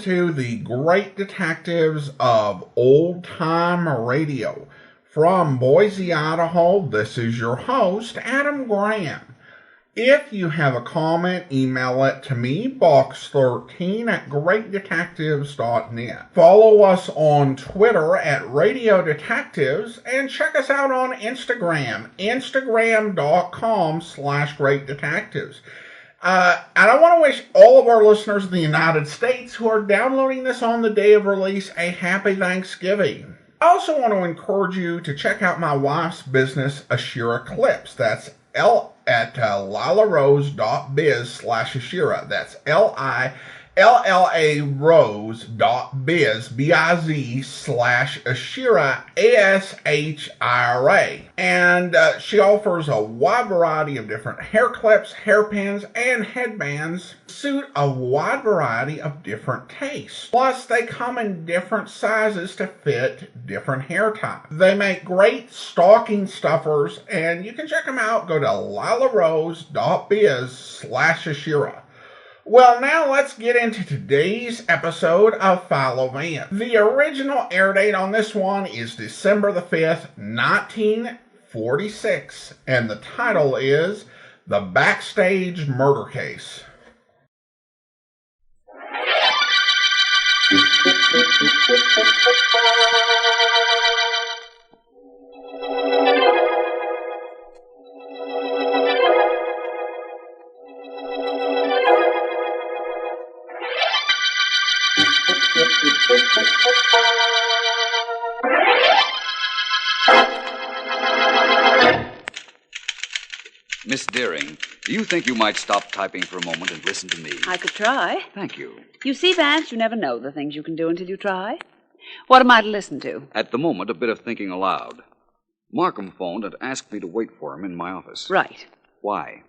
to the great detectives of old-time radio. From Boise, Idaho, this is your host, Adam Graham. If you have a comment, email it to me, box13@greatdetectives.net. Follow us on Twitter at Radio Detectives, and check us out on Instagram, instagram.com/greatdetectives. And I want to wish all of our listeners in the United States who are downloading this on the day of release a happy Thanksgiving. I also want to encourage you to check out my wife's business, Ashira Clips. That's at lilarose.biz/Ashira. That's LILLA-rose.biz, BIZ/Ashira, ASHIRA. And she offers a wide variety of different hair clips, hairpins, and headbands, suit a wide variety of different tastes. Plus, they come in different sizes to fit different hair types. They make great stocking stuffers, and you can check them out. Go to lilarose.biz/Ashira. Well, now let's get into today's episode of Philo Vance. The original air date on this one is December the 5th, 1946, and the title is The Backstage Murder Case. Miss Deering, do you think you might stop typing for a moment and listen to me? I could try. Thank you. You see, Vance, you never know the things you can do until you try. What am I to listen to? At the moment, a bit of thinking aloud. Markham phoned and asked me to wait for him in my office. Right. Why?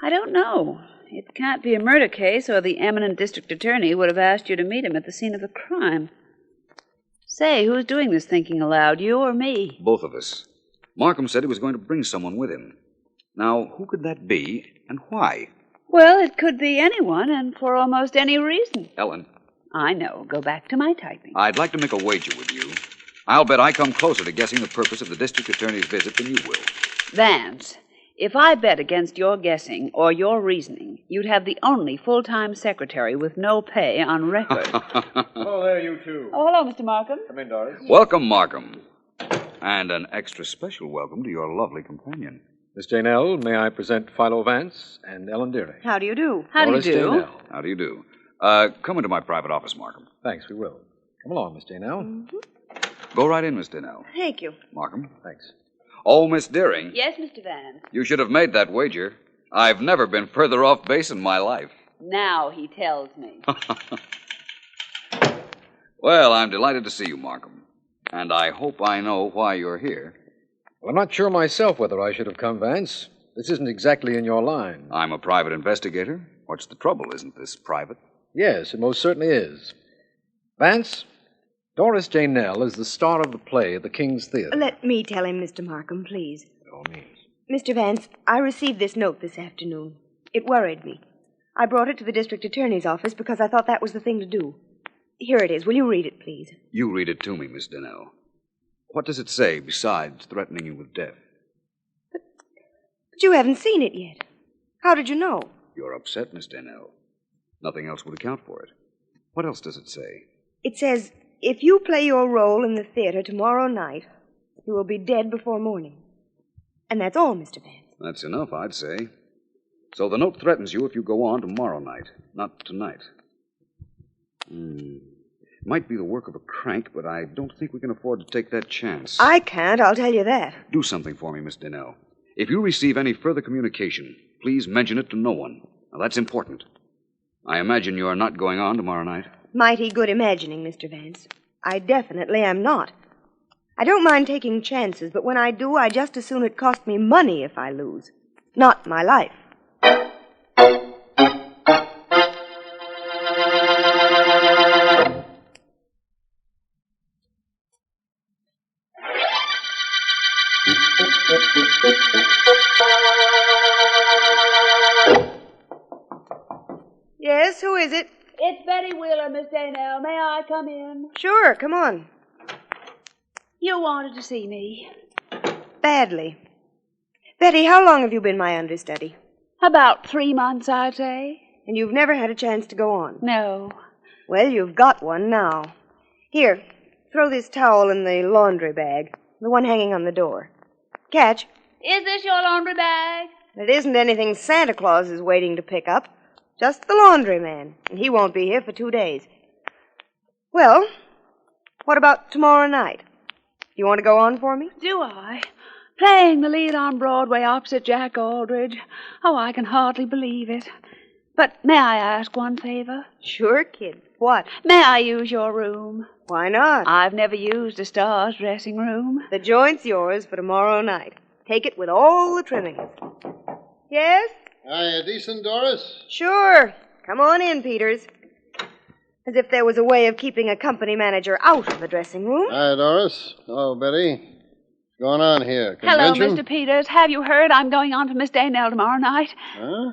I don't know. It can't be a murder case, or the eminent district attorney would have asked you to meet him at the scene of the crime. Say, who's doing this thinking aloud, you or me? Both of us. Markham said he was going to bring someone with him. Now, who could that be, and why? Well, it could be anyone, and for almost any reason. Ellen. I know. Go back to my typing. I'd like to make a wager with you. I'll bet I come closer to guessing the purpose of the district attorney's visit than you will. Vance, if I bet against your guessing or your reasoning, you'd have the only full-time secretary with no pay on record. Oh, there, you two. Oh, hello, Mr. Markham. Come in, Doris. Welcome, Markham. And an extra special welcome to your lovely companion. Miss Janelle, may I present Philo Vance and Ellen Deering? How do you do? How Doris do you do? Janelle. How do you do? Come into my private office, Markham. Thanks, we will. Come along, Miss Janelle. Mm-hmm. Go right in, Miss Donnell. Thank you. Markham. Thanks. Oh, Miss Deering. Yes, Mr. Vance. You should have made that wager. I've never been further off base in my life. Now he tells me. Well, I'm delighted to see you, Markham. And I hope I know why you're here. Well, I'm not sure myself whether I should have come, Vance. This isn't exactly in your line. I'm a private investigator. What's the trouble? Isn't this private? Yes, it most certainly is. Vance, Doris Janelle is the star of the play at the King's Theater. Let me tell him, Mr. Markham, please. By all means. Mr. Vance, I received this note this afternoon. It worried me. I brought it to the district attorney's office because I thought that was the thing to do. Here it is. Will you read it, please? You read it to me, Miss Donnell. What does it say besides threatening you with death? But you haven't seen it yet. How did you know? You're upset, Miss Donnell. Nothing else would account for it. What else does it say? It says, if you play your role in the theater tomorrow night, you will be dead before morning. And that's all, Mr. Vance. That's enough, I'd say. So the note threatens you if you go on tomorrow night, not tonight. It might be the work of a crank, but I don't think we can afford to take that chance. I can't, I'll tell you that. Do something for me, Miss Donnell. If you receive any further communication, please mention it to no one. Now, that's important. I imagine you're not going on tomorrow night. Mighty good imagining, Mr. Vance. I definitely am not. I don't mind taking chances, but when I do, I just as soon it cost me money if I lose. Not my life. Yes, who is it? It's Betty Wheeler, Miss Daynell. May I come in? Sure, come on. You wanted to see me. Badly. Betty, how long have you been my understudy? About 3 months, I'd say. And you've never had a chance to go on? No. Well, you've got one now. Here, throw this towel in the laundry bag, the one hanging on the door. Catch. Is this your laundry bag? It isn't anything Santa Claus is waiting to pick up. Just the laundryman, and he won't be here for 2 days. Well, what about tomorrow night? You want to go on for me? Do I? Playing the lead on Broadway opposite Jack Aldridge. Oh, I can hardly believe it. But may I ask one favor? Sure, kid. What? May I use your room? Why not? I've never used a star's dressing room. The joint's yours for tomorrow night. Take it with all the trimmings. Yes? Hiya, decent, Doris? Sure. Come on in, Peters. As if there was a way of keeping a company manager out of the dressing room. Hiya, Doris. Hello, Betty. What's going on here? Hello, Convention? Mr. Peters. Have you heard I'm going on to Miss Daynell tomorrow night? Huh?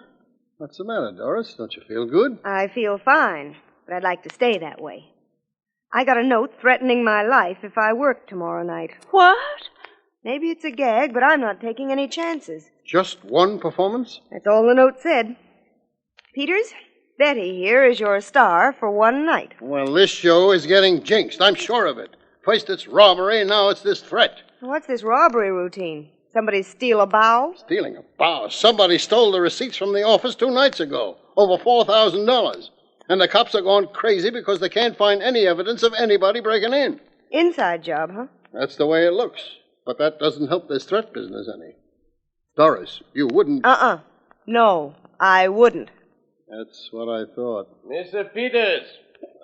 What's the matter, Doris? Don't you feel good? I feel fine, but I'd like to stay that way. I got a note threatening my life if I worked tomorrow night. What? Maybe it's a gag, but I'm not taking any chances. Just one performance? That's all the note said. Peters, Betty here is your star for one night. Well, this show is getting jinxed. I'm sure of it. First it's robbery, now it's this threat. What's this robbery routine? Somebody steal a bow? Stealing a bow. Somebody stole the receipts from the office 2 nights ago. Over $4,000. And the cops are going crazy because they can't find any evidence of anybody breaking in. Inside job, huh? That's the way it looks. But that doesn't help this threat business any. Doris, you wouldn't... No, I wouldn't. That's what I thought. Mr. Peters,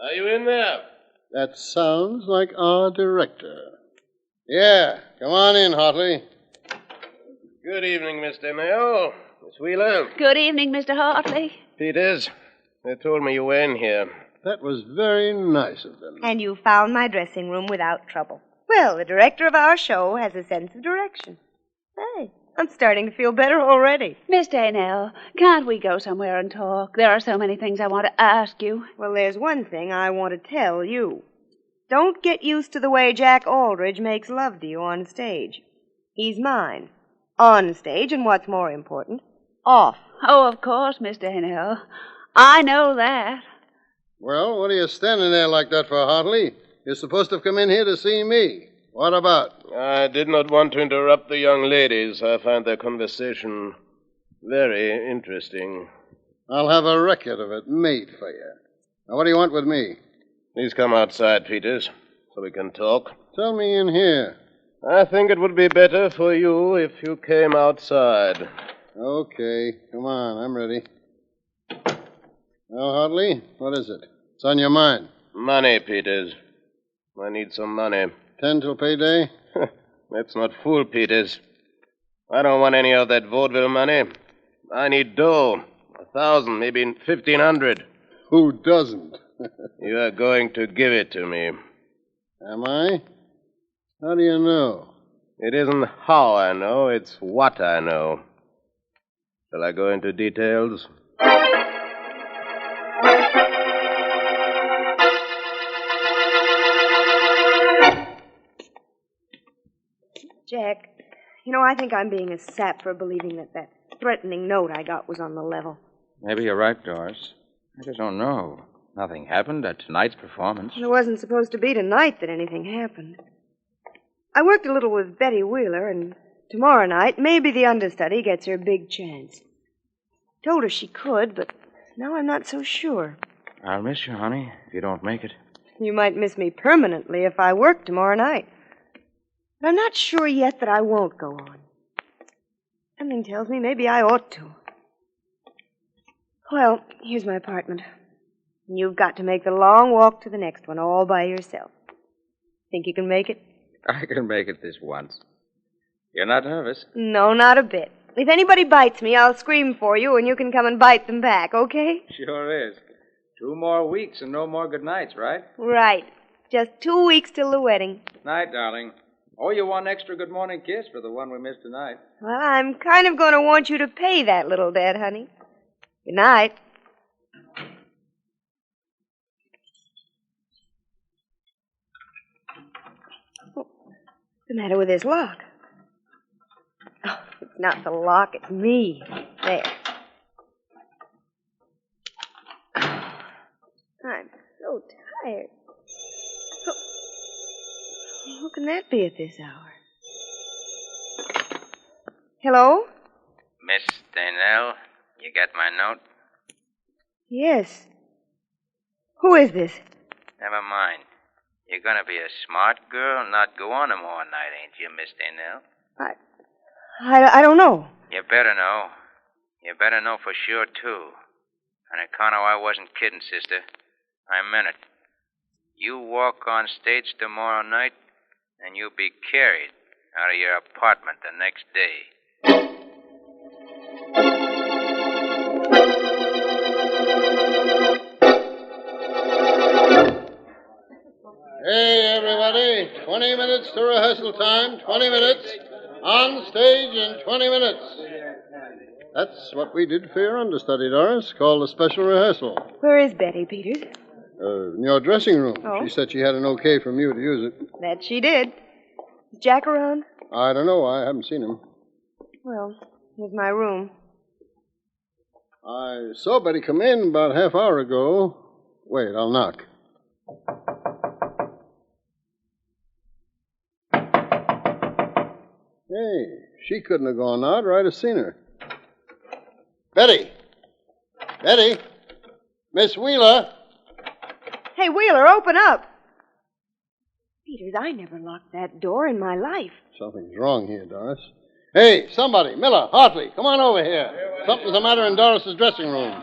are you in there? That sounds like our director. Yeah, come on in, Hartley. Good evening, Mr. Mayo. Miss Wheeler. Good evening, Mr. Hartley. Peters, they told me you were in here. That was very nice of them. And you found my dressing room without trouble. Well, the director of our show has a sense of direction. Hey, I'm starting to feel better already. Miss Daynell, can't we go somewhere and talk? There are so many things I want to ask you. Well, there's one thing I want to tell you. Don't get used to the way Jack Aldridge makes love to you on stage. He's mine. On stage, and what's more important, off. Oh, of course, Miss Daynell. I know that. Well, what are you standing there like that for, Hartley? You're supposed to have come in here to see me. What about? I did not want to interrupt the young ladies. I find their conversation very interesting. I'll have a record of it made for you. Now, what do you want with me? Please come outside, Peters, so we can talk. Tell me in here. I think it would be better for you if you came outside. Okay, come on, I'm ready. Well, Hartley, what is it? What's on your mind? Money, Peters. I need some money. 10 till payday? Let's not fool Peters. I don't want any of that vaudeville money. I need dough. 1,000, maybe 1,500. Who doesn't? You are going to give it to me. Am I? How do you know? It isn't how I know, it's what I know. Shall I go into details? Jack, I think I'm being a sap for believing that threatening note I got was on the level. Maybe you're right, Doris. I just don't know. Nothing happened at tonight's performance. It wasn't supposed to be tonight that anything happened. I worked a little with Betty Wheeler, and tomorrow night, maybe the understudy gets her big chance. Told her she could, but now I'm not so sure. I'll miss you, honey, if you don't make it. You might miss me permanently if I work tomorrow night. But I'm not sure yet that I won't go on. Something tells me maybe I ought to. Well, here's my apartment. You've got to make the long walk to the next one all by yourself. Think you can make it? I can make it this once. You're not nervous? No, not a bit. If anybody bites me, I'll scream for you, and you can come and bite them back, okay? Sure is. 2 more weeks and no more good nights, right? Right. Just 2 weeks till the wedding. Night, darling. Owe you one extra good morning kiss for the one we missed tonight. Well, I'm kind of going to want you to pay that little debt, honey. Good night. the matter with this lock? Oh, it's not the lock, it's me. There. I'm so tired. Who can that be at this hour? Hello? Miss Daynell, you got my note? Yes. Who is this? Never mind. You're gonna be a smart girl and not go on tomorrow night, ain't you, Miss Daynell? I don't know. You better know. You better know for sure, too. On account of I wasn't kidding, sister. I meant it. You walk on stage tomorrow night, and you'll be carried out of your apartment the next day. Hey, everybody. 20 minutes to rehearsal time. 20 minutes. On stage in 20 minutes. That's what we did for your understudy, Doris, called a special rehearsal. Where is Betty, Peters? In your dressing room. Oh? She said she had an okay from you to use it. That she did. Is Jack around? I don't know. I haven't seen him. Well, here's my room. I saw Betty come in about half hour ago. Wait, I'll knock. Hey, she couldn't have gone out, or I'd have seen her. Betty! Betty! Miss Wheeler! Hey, Wheeler, open up! Peters, I never locked that door in my life. Something's wrong here, Doris. Hey, somebody! Miller, Hartley, come on over here. Something's the matter in Doris's dressing room.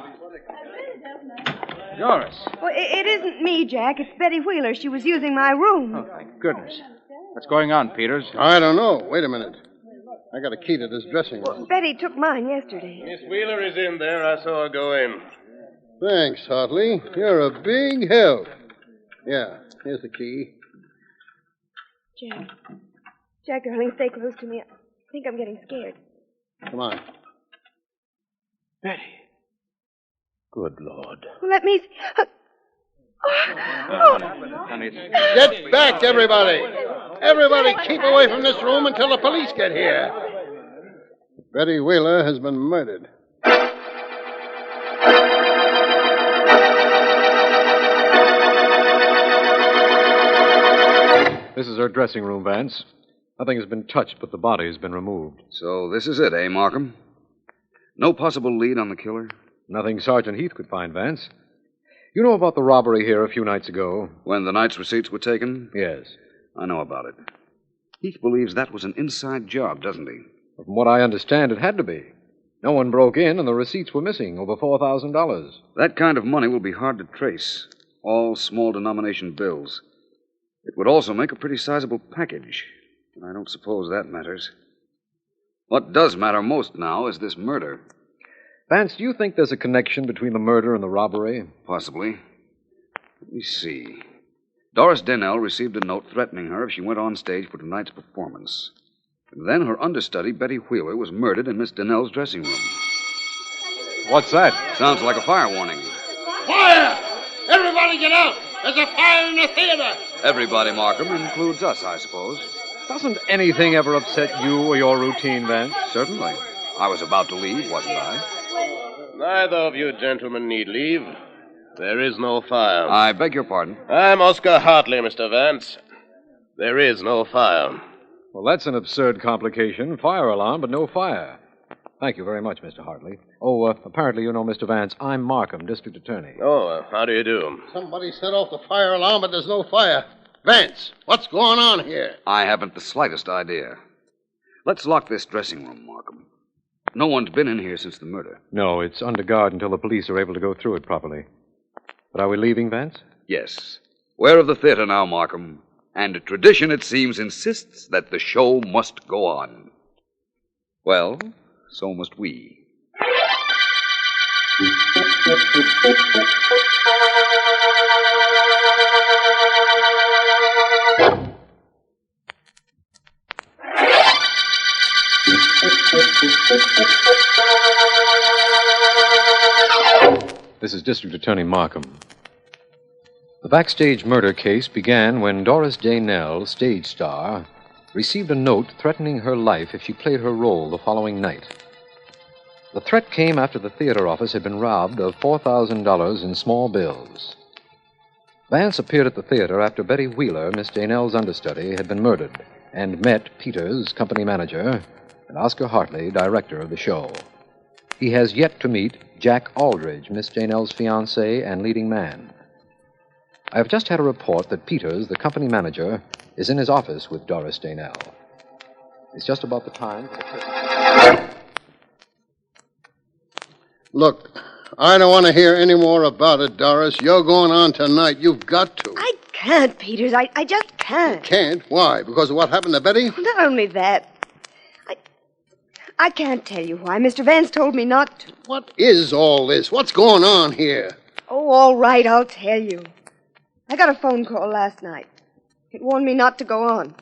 Doris. Well, it isn't me, Jack. It's Betty Wheeler. She was using my room. Oh, thank goodness. What's going on, Peters? I don't know. Wait a minute. I got a key to this dressing room. Well, Betty took mine yesterday. Miss Wheeler is in there. I saw her go in. Thanks, Hartley. You're a big help. Yeah, here's the key. Jack, darling, stay close to me. I think I'm getting scared. Come on. Betty. Good Lord. Well, let me... Honey, Get back, everybody! Everybody keep away from this room until the police get here. Betty Wheeler has been murdered. This is her dressing room, Vance. Nothing has been touched, but the body has been removed. So this is it, eh, Markham? No possible lead on the killer? Nothing Sergeant Heath could find, Vance. You know about the robbery here a few nights ago? When the night's receipts were taken? Yes. I know about it. Heath believes that was an inside job, doesn't he? From what I understand, it had to be. No one broke in, and the receipts were missing, over $4,000. That kind of money will be hard to trace. All small denomination bills. It would also make a pretty sizable package, but I don't suppose that matters. What does matter most now is this murder. Vance, do you think there's a connection between the murder and the robbery? Possibly. Let me see. Doris Daynell received a note threatening her if she went on stage for tonight's performance. And then her understudy, Betty Wheeler, was murdered in Miss Daynell's dressing room. What's that? Sounds like a fire warning. Fire! Everybody get out! There's a fire in the theater! Everybody, Markham, includes us, I suppose. Doesn't anything ever upset you or your routine, Vance? Certainly. I was about to leave, wasn't I? Neither of you gentlemen need leave. There is no fire. I beg your pardon. I'm Oscar Hartley, Mr. Vance. There is no fire. Well, that's an absurd complication. Fire alarm, but no fire. Thank you very much, Mr. Hartley. Oh, apparently you know Mr. Vance. I'm Markham, District Attorney. Oh, how do you do? Somebody set off the fire alarm, but there's no fire. Vance, what's going on here? I haven't the slightest idea. Let's lock this dressing room, Markham. No one's been in here since the murder. No, it's under guard until the police are able to go through it properly. But are we leaving, Vance? Yes. We're of the theater now, Markham. And tradition, it seems, insists that the show must go on. Well, so must we. This is District Attorney Markham. The Backstage murder case began when Doris Daynell, stage star, received a note threatening her life if she played her role the following night. The threat came after the theater office had been robbed of $4,000 in small bills. Vance appeared at the theater after Betty Wheeler, Miss Janelle's understudy, had been murdered, and met Peters, company manager, and Oscar Hartley, director of the show. He has yet to meet Jack Aldridge, Miss Janelle's fiancé and leading man. I have just had a report that Peters, the company manager, is in his office with Doris Janelle. It's just about the time for the curtain. Look, I don't want to hear any more about it, Doris. You're going on tonight. You've got to. I can't, Peters. I just can't. Can't? Why? Because of what happened to Betty? Not only that. I can't tell you why. Mr. Vance told me not to. What is all this? What's going on here? Oh, all right, I'll tell you. I got a phone call last night. It warned me not to go on.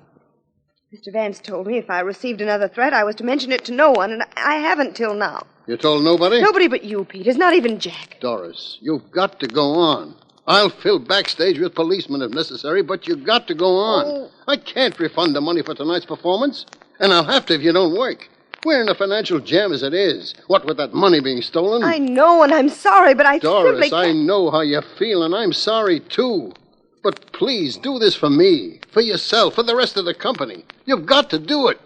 Mr. Vance told me if I received another threat, I was to mention it to no one, and I haven't till now. You told nobody? Nobody but you, Peters, not even Jack. Doris, you've got to go on. I'll fill Backstage with policemen if necessary, but you've got to go on. Oh. I can't refund the money for tonight's performance, and I'll have to if you don't work. We're in a financial jam as it is. What with that money being stolen? I know, and I'm sorry, but I Doris, simply can't. I know how you feel, and I'm sorry, too. But please, do this for me, for yourself, for the rest of the company. You've got to do it.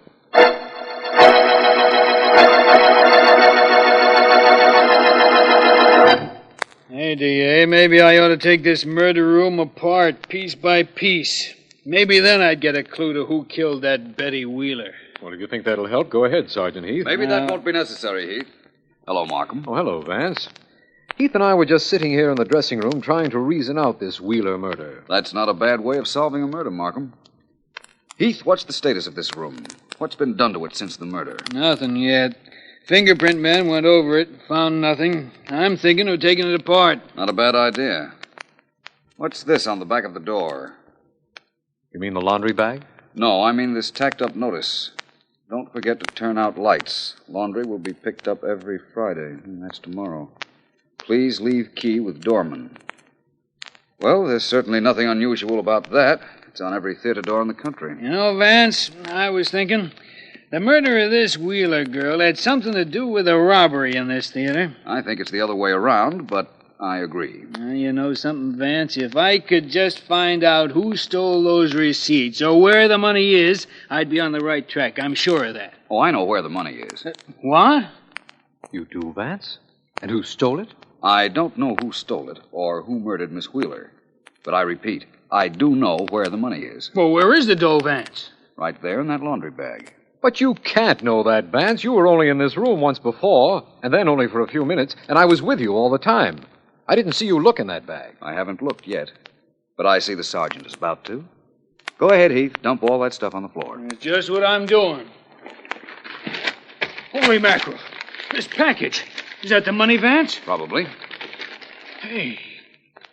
Hey, D.A., maybe I ought to take this murder room apart, piece by piece. Maybe then I'd get a clue to who killed that Betty Wheeler. Well, if you think that'll help, go ahead, Sergeant Heath. Maybe that won't be necessary, Heath. Hello, Markham. Oh, hello, Vance. Heath and I were just sitting here in the dressing room trying to reason out this Wheeler murder. That's not a bad way of solving a murder, Markham. Heath, what's the status of this room? What's been done to it since the murder? Nothing yet. Fingerprint man went over it, found nothing. I'm thinking of taking it apart. Not a bad idea. What's this on the back of the door? You mean the laundry bag? No, I mean this tacked-up notice. Don't forget to turn out lights. Laundry will be picked up every Friday. That's tomorrow. Please leave key with doorman. Well, there's certainly nothing unusual about that. It's on every theater door in the country. You know, Vance, I was thinking the murder of this Wheeler girl had something to do with a robbery in this theater. I think it's the other way around, but I agree. You know something, Vance? If I could just find out who stole those receipts or where the money is, I'd be on the right track. I'm sure of that. Oh, I know where the money is. What? You do, Vance? And who stole it? I don't know who stole it or who murdered Miss Wheeler. But I repeat, I do know where the money is. Well, where is the dough, Vance? Right there in that laundry bag. But you can't know that, Vance. You were only in this room once before, and then only for a few minutes, and I was with you all the time. I didn't see you look in that bag. I haven't looked yet, but I see the sergeant is about to. Go ahead, Heath. Dump all that stuff on the floor. That's just what I'm doing. Holy mackerel. This package. Is that the money, Vance? Probably. Hey,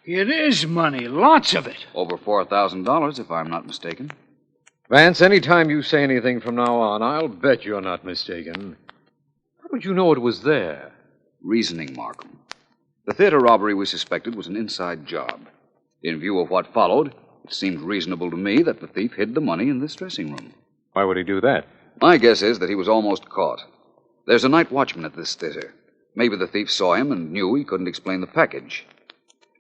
it is money. Lots of it. Over $4,000, if I'm not mistaken. Vance, any time you say anything from now on, I'll bet you're not mistaken. How did you know it was there? Reasoning, Markham. The theater robbery we suspected was an inside job. In view of what followed, it seemed reasonable to me that the thief hid the money in this dressing room. Why would he do that? My guess is that he was almost caught. There's a night watchman at this theater. Maybe the thief saw him and knew he couldn't explain the package.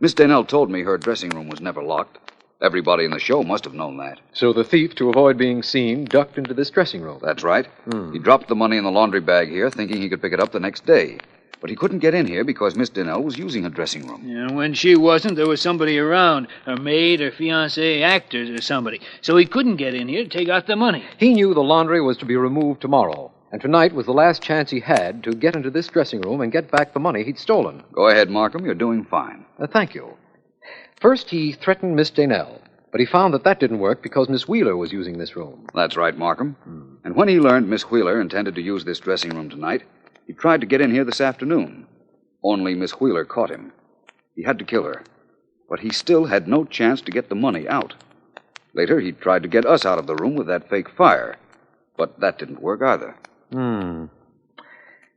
Miss Danelle told me her dressing room was never locked. Everybody in the show must have known that. So the thief, to avoid being seen, ducked into this dressing room. That's right. He dropped the money in the laundry bag here, thinking he could pick it up the next day. But he couldn't get in here because Miss Danelle was using her dressing room. And when she wasn't, there was somebody around. Her maid, her fiancé, actors, or somebody. So he couldn't get in here to take out the money. He knew the laundry was to be removed tomorrow, and tonight was the last chance he had to get into this dressing room and get back the money he'd stolen. Go ahead, Markham. You're doing fine. Thank you. First, he threatened Miss Danelle, but he found that didn't work because Miss Wheeler was using this room. That's right, Markham. And when he learned Miss Wheeler intended to use this dressing room tonight, he tried to get in here this afternoon. Only Miss Wheeler caught him. He had to kill her. But he still had no chance to get the money out. Later, he tried to get us out of the room with that fake fire. But that didn't work either.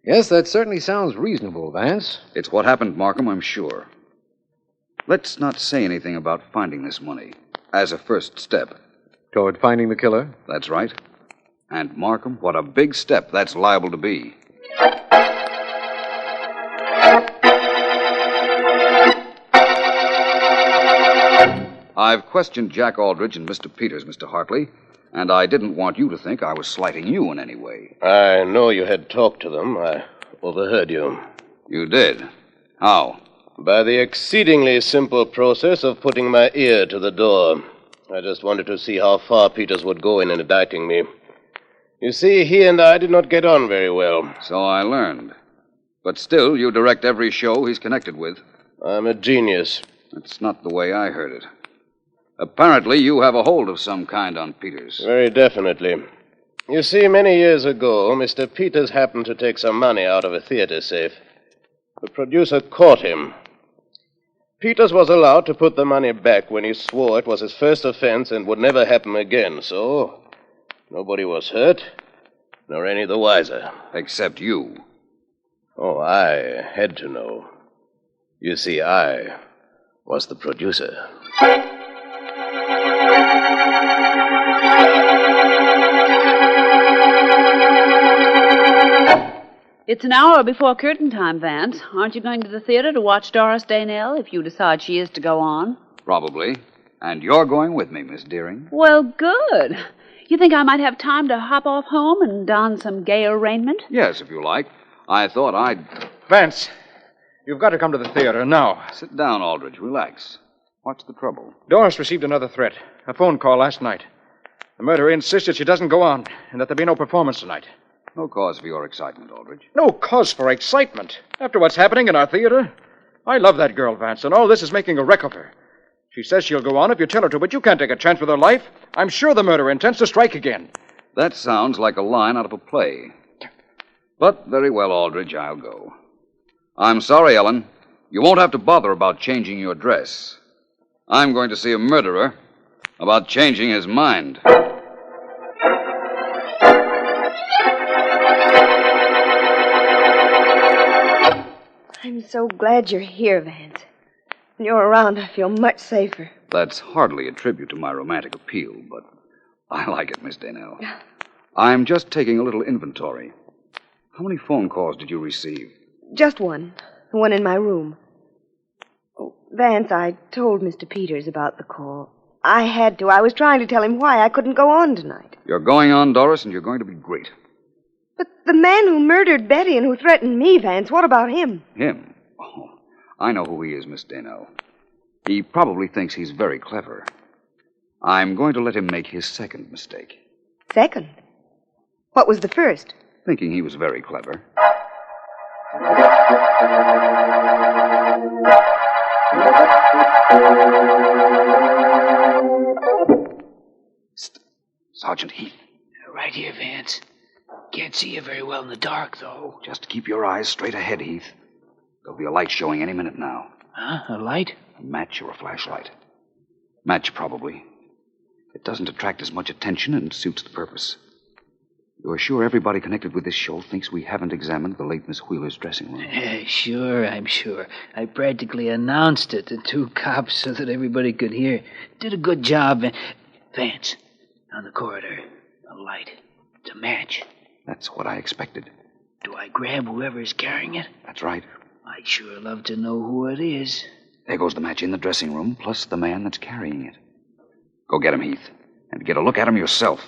Yes, that certainly sounds reasonable, Vance. It's what happened, Markham, I'm sure. Let's not say anything about finding this money. As a first step. Toward finding the killer? That's right. And, Markham, what a big step that's liable to be. I've questioned Jack Aldrich and Mr. Peters, Mr. Hartley, and I didn't want you to think I was slighting you in any way. I know you had talked to them. I overheard you. You did? How? By the exceedingly simple process of putting my ear to the door. I just wanted to see how far Peters would go in indicting me. You see, he and I did not get on very well. So I learned. But still, you direct every show he's connected with. I'm a genius. That's not the way I heard it. Apparently, you have a hold of some kind on Peters. Very definitely. You see, many years ago, Mr. Peters happened to take some money out of a theater safe. The producer caught him. Peters was allowed to put the money back when he swore it was his first offense and would never happen again, so nobody was hurt, nor any the wiser. Except you. Oh, I had to know. You see, I was the producer. It's an hour before curtain time, Vance. Aren't you going to the theater to watch Doris Daynell if you decide she is to go on? Probably. And you're going with me, Miss Deering. Well, good. You think I might have time to hop off home and don some gayer raiment? Yes, if you like. I thought I'd... Vance, you've got to come to the theater now. Sit down, Aldrich. Relax. What's the trouble? Doris received another threat. A phone call last night. The murderer insisted she doesn't go on and that there be no performance tonight. No cause for your excitement, Aldrich. No cause for excitement. After what's happening in our theater, I love that girl, Vance, and all this is making a wreck of her. She says she'll go on if you tell her to, but you can't take a chance with her life. I'm sure the murderer intends to strike again. That sounds like a line out of a play. But very well, Aldrich, I'll go. I'm sorry, Ellen. You won't have to bother about changing your dress. I'm going to see a murderer about changing his mind. I'm so glad you're here, Vance. When you're around, I feel much safer. That's hardly a tribute to my romantic appeal, but I like it, Miss Daynell. I'm just taking a little inventory. How many phone calls did you receive? Just one. The one in my room. Oh, Vance, I told Mr. Peters about the call. I had to. I was trying to tell him why I couldn't go on tonight. You're going on, Doris, and you're going to be great. But the man who murdered Betty and who threatened me, Vance, what about him? Him? Oh, I know who he is, Miss Daynell. He probably thinks he's very clever. I'm going to let him make his second mistake. Second? What was the first? Thinking he was very clever. Sergeant Heath. Right here, Vance. Can't see you very well in the dark, though. Just keep your eyes straight ahead, Heath. There'll be a light showing any minute now. Huh? A light? A match or a flashlight. Match, probably. It doesn't attract as much attention and suits the purpose. You're sure everybody connected with this show thinks we haven't examined the late Miss Wheeler's dressing room? Sure, I'm sure. I practically announced it to two cops so that everybody could hear. Did a good job. Vance, on the corridor. A light. It's a match. That's what I expected. Do I grab whoever's carrying it? That's right. I'd sure love to know who it is. There goes the match in the dressing room, plus the man that's carrying it. Go get him, Heath. And get a look at him yourself.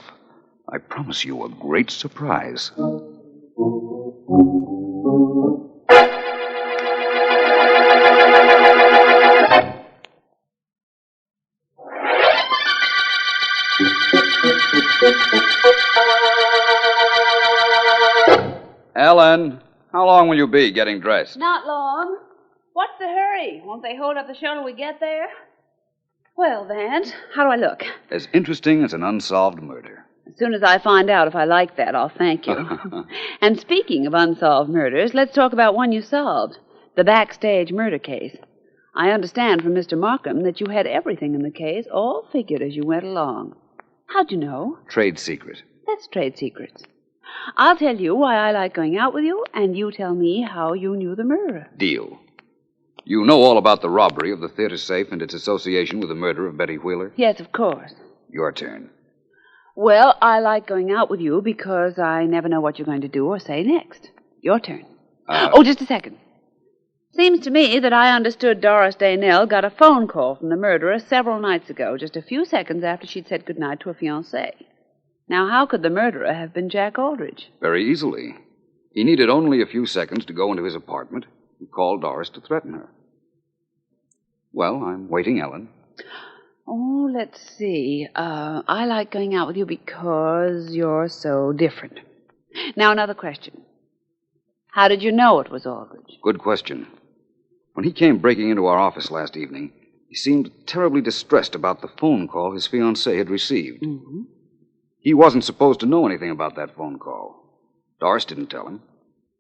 I promise you a great surprise. Ellen, how long will you be getting dressed? Not long. What's the hurry? Won't they hold up the show till we get there? Well, Vance, how do I look? As interesting as an unsolved murder. As soon as I find out if I like that, I'll thank you. And speaking of unsolved murders, let's talk about one you solved. The Backstage murder case. I understand from Mr. Markham that you had everything in the case all figured as you went along. How'd you know? Trade secret. That's trade secrets. I'll tell you why I like going out with you, and you tell me how you knew the murderer. Deal. You know all about the robbery of the theater safe and its association with the murder of Betty Wheeler? Yes, of course. Your turn. Well, I like going out with you because I never know what you're going to do or say next. Your turn. Oh, just a second. Seems to me that I understood Doris Daynell got a phone call from the murderer several nights ago, just a few seconds after she'd said goodnight to her fiancé. Now, how could the murderer have been Jack Aldrich? Very easily. He needed only a few seconds to go into his apartment and call Doris to threaten her. Well, I'm waiting, Ellen. Oh, let's see. I like going out with you because you're so different. Now, another question. How did you know it was Aldrich? Good question. When he came breaking into our office last evening, he seemed terribly distressed about the phone call his fiancée had received. Mm-hmm. He wasn't supposed to know anything about that phone call. Doris didn't tell him.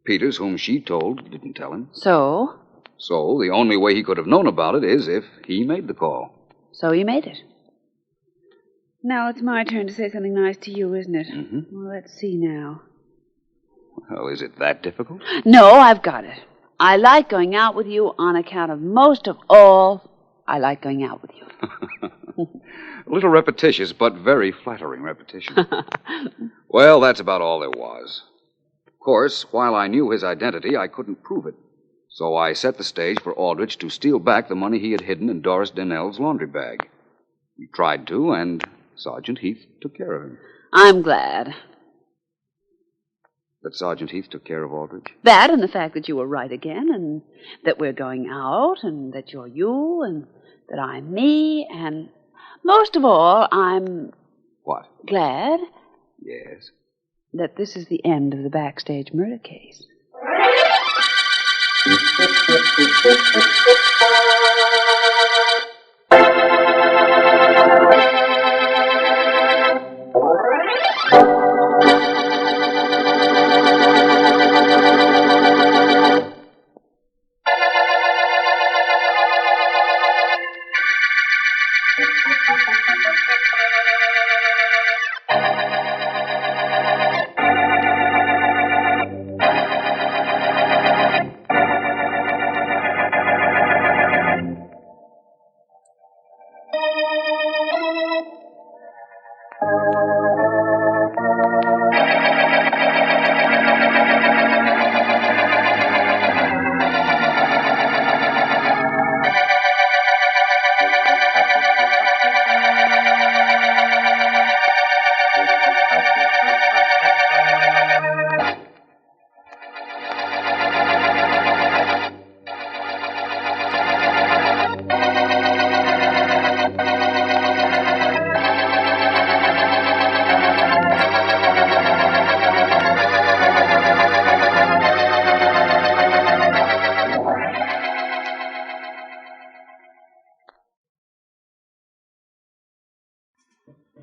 Peters, whom she told, didn't tell him. So? So the only way he could have known about it is if he made the call. So he made it. Now it's my turn to say something nice to you, isn't it? Mm-hmm. Well, let's see now. Well, is it that difficult? No, I've got it. I like going out with you on account of most of all, I like going out with you. A little repetitious, but very flattering repetition. Well, that's about all there was. Of course, while I knew his identity, I couldn't prove it. So I set the stage for Aldrich to steal back the money he had hidden in Doris Daynell's laundry bag. He tried to, and Sergeant Heath took care of him. I'm glad. That Sergeant Heath took care of Aldrich? That and the fact that you were right again, and that we're going out, and that you're you, and that I'm me, and most of all, I'm... What? Glad. Yes? That this is the end of the Backstage murder case.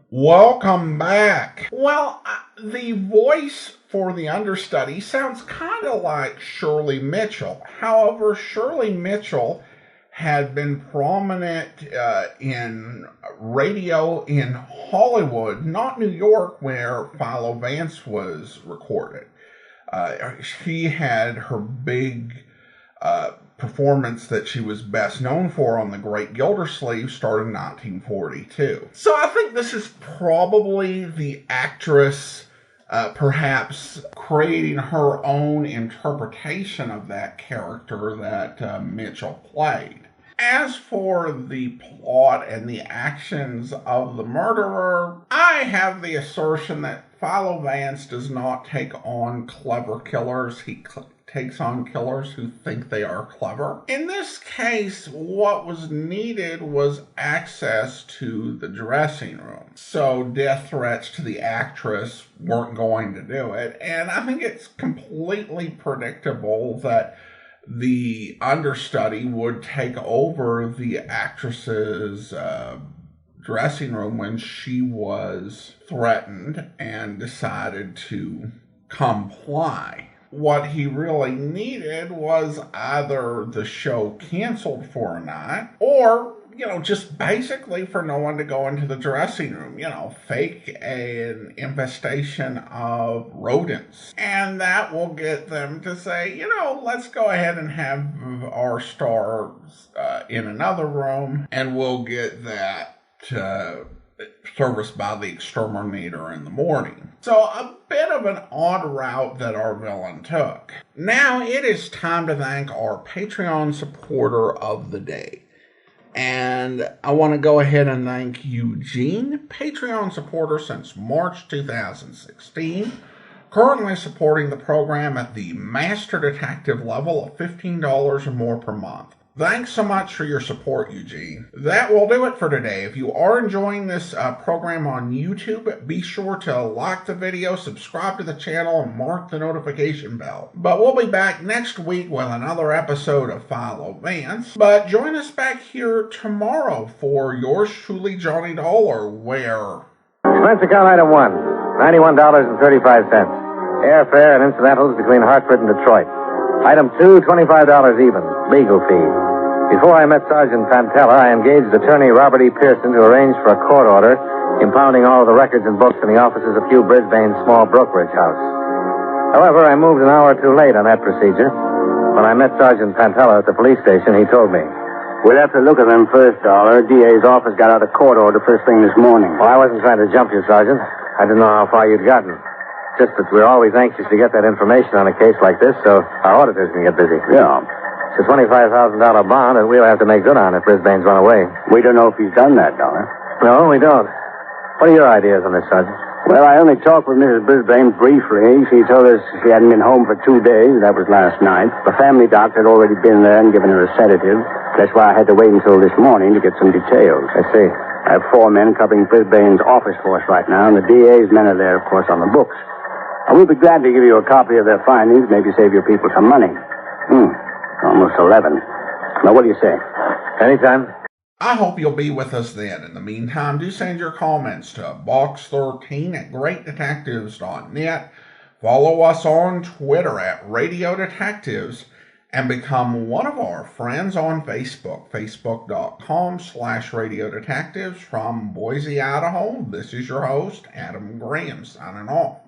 Welcome back. Well, the voice for the understudy sounds kind of like Shirley Mitchell. However, Shirley Mitchell had been prominent in radio in Hollywood, not New York, where Philo Vance was recorded. She had her big performance that she was best known for on The Great Gildersleeve started in 1942. So I think this is probably the actress perhaps creating her own interpretation of that character that Mitchell played. As for the plot and the actions of the murderer, I have the assertion that Philo Vance does not take on clever killers. He takes on killers who think they are clever. In this case, what was needed was access to the dressing room. So death threats to the actress weren't going to do it. And I think it's completely predictable that the understudy would take over the actress's dressing room when she was threatened and decided to comply. What he really needed was either the show canceled for a night or, just basically for no one to go into the dressing room, fake an infestation of rodents. And that will get them to say, let's go ahead and have our stars in another room and we'll get that serviced by the exterminator in the morning. So a bit of an odd route that our villain took. Now it is time to thank our Patreon supporter of the day. And I want to go ahead and thank Eugene, Patreon supporter since March 2016, currently supporting the program at the Master Detective level of $15 or more per month. Thanks so much for your support, Eugene. That will do it for today. If you are enjoying this program on YouTube, be sure to like the video, subscribe to the channel, and mark the notification bell. But we'll be back next week with another episode of Philo Vance. But join us back here tomorrow for yours truly, Johnny Dollar, where... Expense account item 1, $91.35. Airfare and incidentals between Hartford and Detroit. Item 2, $25 even, legal fee. Before I met Sergeant Pantella, I engaged attorney Robert E. Pearson to arrange for a court order impounding all of the records and books in the offices of Hugh Brisbane's small brokerage house. However, I moved an hour too late on that procedure. When I met Sergeant Pantella at the police station, he told me, "We'll have to look at them first, Dollar. DA's office got out a court order first thing this morning." Well, I wasn't trying to jump you, Sergeant. I didn't know how far you'd gotten. Just that we're always anxious to get that information on a case like this so our auditors can get busy. Yeah. It's a $25,000 bond that we'll have to make good on if Brisbane's run away. We don't know if he's done that, Dollar. No, we don't. What are your ideas on this, Sergeant? Well, I only talked with Mrs. Brisbane briefly. She told us she hadn't been home for 2 days. That was last night. The family doctor had already been there and given her a sedative. That's why I had to wait until this morning to get some details. I see. I have 4 men covering Brisbane's office force right now, and the DA's men are there, of course, on the books. I will be glad to give you a copy of their findings, maybe save your people some money. Almost 11. Now, what do you say? Anytime. I hope you'll be with us then. In the meantime, do send your comments to box13@greatdetectives.net. Follow us on Twitter at Radio Detectives and become one of our friends on Facebook, facebook.com/Radio Detectives. From Boise, Idaho, this is your host, Adam Graham, signing off.